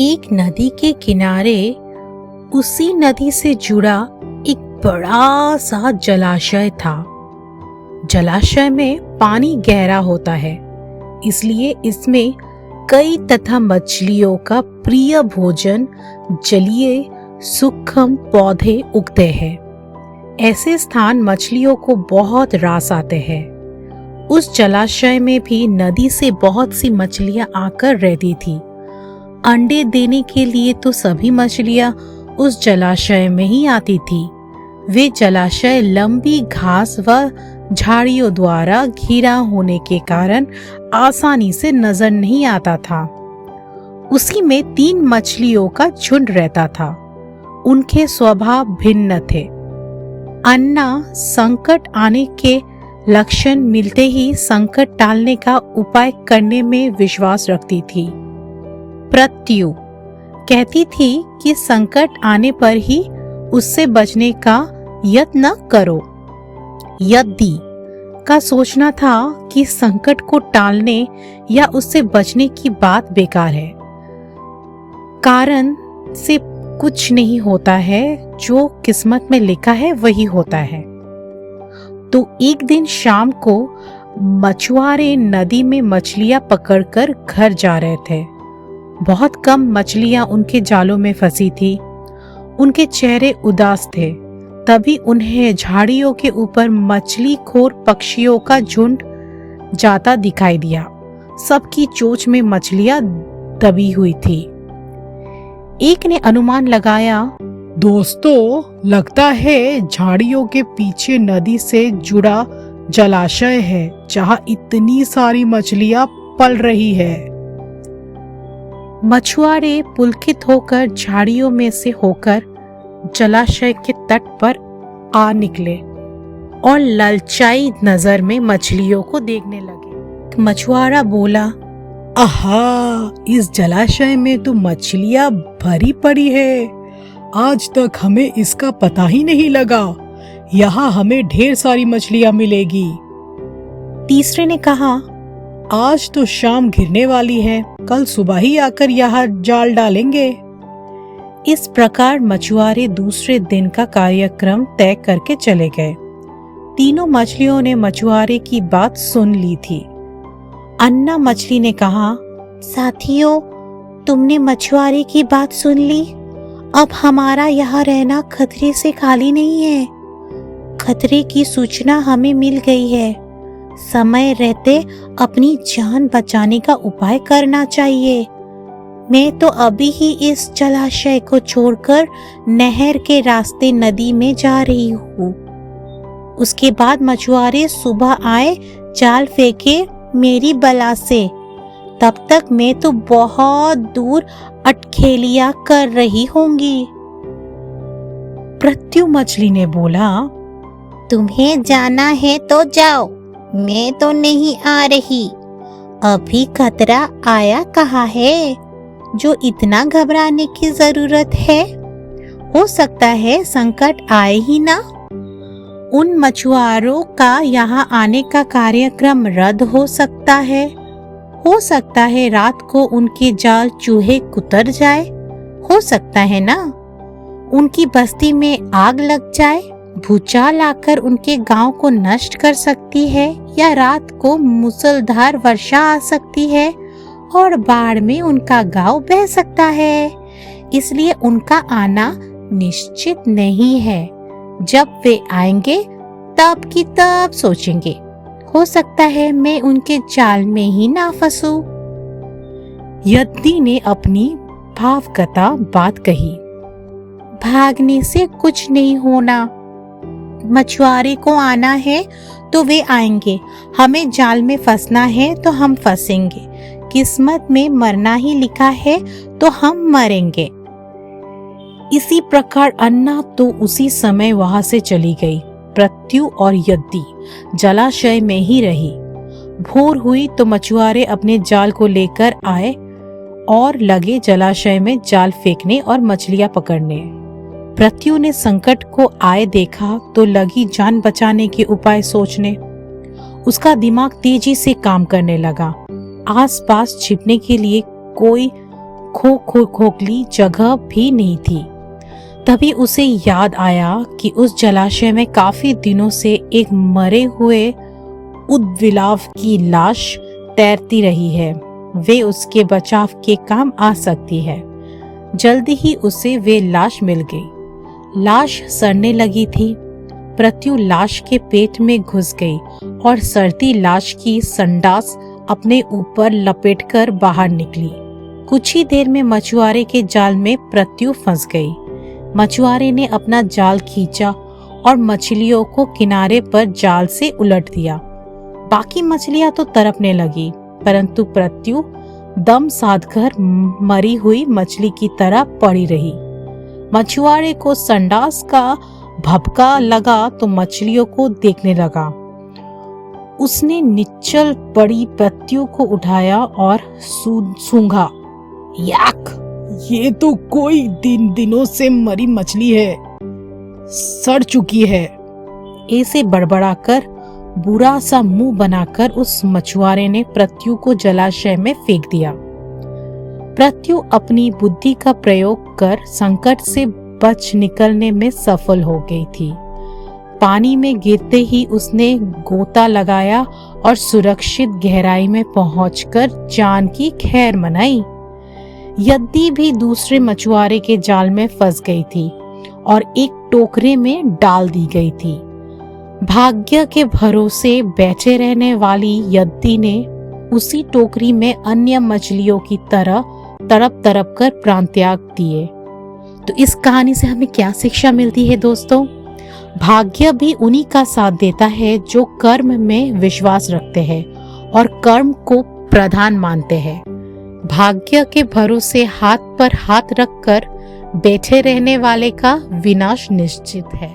एक नदी के किनारे उसी नदी से जुड़ा एक बड़ा सा जलाशय था। जलाशय में पानी गहरा होता है, इसलिए इसमें कई तथा मछलियों का प्रिय भोजन जलीय सूक्ष्म पौधे उगते हैं। ऐसे स्थान मछलियों को बहुत रास आते हैं। उस जलाशय में भी नदी से बहुत सी मछलियां आकर रहती थी। अंडे देने के लिए तो सभी मछलियां उस जलाशय में ही आती थी। वे जलाशय लंबी घास व झाड़ियों द्वारा घिरा होने के कारण आसानी से नजर नहीं आता था। उसी में 3 मछलियों का झुंड रहता था। उनके स्वभाव भिन्न थे। अन्ना संकट आने के लक्षण मिलते ही संकट टालने का उपाय करने में विश्वास रखती थी। प्रत्यु कहती थी कि संकट आने पर ही उससे बचने का यत्न करो। यदि का सोचना था कि संकट को टालने या उससे बचने की बात बेकार है। कारण से कुछ नहीं होता है, जो किस्मत में लिखा है वही होता है। तो एक दिन शाम को मछुआरे नदी में मछलियां पकड़कर घर जा रहे थे। बहुत कम मछलियां उनके जालों में फंसी थी। उनके चेहरे उदास थे। तभी उन्हें झाड़ियों के ऊपर मछली खोर पक्षियों का झुंड जाता दिखाई दिया। सबकी चोंच में मछलियां दबी हुई थी। एक ने अनुमान लगाया, दोस्तों, लगता है झाड़ियों के पीछे नदी से जुड़ा जलाशय है, जहाँ इतनी सारी मछलियां पल रही है। मछुआरे पुलकित होकर झाड़ियों में से होकर जलाशय के तट पर आ निकले और ललचाई नजर में मछलियों को देखने लगे। मछुआरा बोला, आहा, इस जलाशय में तो मछलियां भरी पड़ी है। आज तक हमें इसका पता ही नहीं लगा। यहाँ हमें ढेर सारी मछलियां मिलेगी। तीसरे ने कहा, आज तो शाम घिरने वाली है, कल सुबह ही आकर यहाँ जाल डालेंगे। इस प्रकार मछुआरे दूसरे दिन का कार्यक्रम तय करके चले गए। तीनों मछलियों ने मछुआरे की बात सुन ली थी। अन्ना मछली ने कहा, साथियों, तुमने मछुआरे की बात सुन ली। अब हमारा यहाँ रहना खतरे से खाली नहीं है। खतरे की सूचना हमें मिल गई है। समय रहते अपनी जान बचाने का उपाय करना चाहिए। मैं तो अभी ही इस जलाशय को छोड़कर नहर के रास्ते नदी में जा रही हूँ। उसके बाद मछुआरे सुबह आए, जाल फेंके मेरी बला से। तब तक मैं तो बहुत दूर अटखेलियां कर रही होंगी। प्रत्यु मछली ने बोला, तुम्हें जाना है तो जाओ, मैं तो नहीं आ रही। अभी खतरा आया कहाँ है, जो इतना घबराने की जरूरत है। हो सकता है संकट आए ही ना। उन मछुआरों का यहाँ आने का कार्यक्रम रद्द हो सकता है। हो सकता है रात को उनके जाल चूहे कुतर जाए। हो सकता है ना, उनकी बस्ती में आग लग जाए। भूचाल आकर उनके गांव को नष्ट कर सकती है, या रात को मूसलाधार वर्षा आ सकती है और बाढ़ में उनका गांव बह सकता है। इसलिए उनका आना निश्चित नहीं है। जब वे आएंगे तब की तब सोचेंगे। हो सकता है मैं उनके जाल में ही ना फंसूं। यदि ने अपनी भावगता बात कही। भागने से कुछ नहीं होना। मछुआरे को आना है तो वे आएंगे। हमें जाल में फंसना है तो हम फंसेंगे। किस्मत में मरना ही लिखा है तो हम मरेंगे। इसी प्रकार अन्ना तो उसी समय वहां से चली गई। प्रत्यु और यदि जलाशय में ही रही। भोर हुई तो मछुआरे अपने जाल को लेकर आए और लगे जलाशय में जाल फेंकने और मछलियां पकड़ने। प्रत्यु ने संकट को आए देखा तो लगी जान बचाने के उपाय सोचने। उसका दिमाग तेजी से काम करने लगा। आसपास छिपने के लिए कोई खोखली जगह भी नहीं थी। तभी उसे याद आया कि उस जलाशय में काफी दिनों से एक मरे हुए उद्विलाव की लाश तैरती रही है। वे उसके बचाव के काम आ सकती है। जल्दी ही उसे वे लाश मिल गई। लाश सड़ने लगी थी। प्रत्यु लाश के पेट में घुस गई और सड़ती लाश की संडास अपने ऊपर लपेटकर बाहर निकली। कुछ ही देर में मछुआरे के जाल में प्रत्यु फंस गई। मछुआरे ने अपना जाल खींचा और मछलियों को किनारे पर जाल से उलट दिया। बाकी मछलियां तो तड़पने लगी, परंतु प्रत्यु दम साधकर मरी हुई मछली की तरह पड़ी रही। मछुआरे को संडास का भभका लगा तो मछलियों को देखने लगा। उसने निश्चल पड़ी प्रत्यु को उठाया और सूंघा। याक, ये तो कोई दिनों से मरी मछली है, सड़ चुकी है। ऐसे बड़बड़ाकर बुरा सा मुंह बनाकर उस मछुआरे ने प्रत्यु को जलाशय में फेंक दिया। प्रत्यु अपनी बुद्धि का प्रयोग कर संकट से बच निकलने में सफल हो गई थी। पानी में गिरते ही उसने गोता लगाया और सुरक्षित गहराई में पहुंचकर जान की खैर मनाई। यद्दी भी दूसरे मछुआरे के जाल में फंस गई थी और एक टोकरे में डाल दी गई थी। भाग्य के भरोसे बैठे रहने वाली यद्दी ने उसी टोकरी में अन्य मछलियों की तरह तड़प तड़प कर प्राण त्याग दिए। तो इस कहानी से हमें क्या शिक्षा मिलती है दोस्तों? भाग्य भी उन्हीं का साथ देता है जो कर्म में विश्वास रखते हैं और कर्म को प्रधान मानते हैं। भाग्य के भरोसे हाथ पर हाथ रखकर बैठे रहने वाले का विनाश निश्चित है।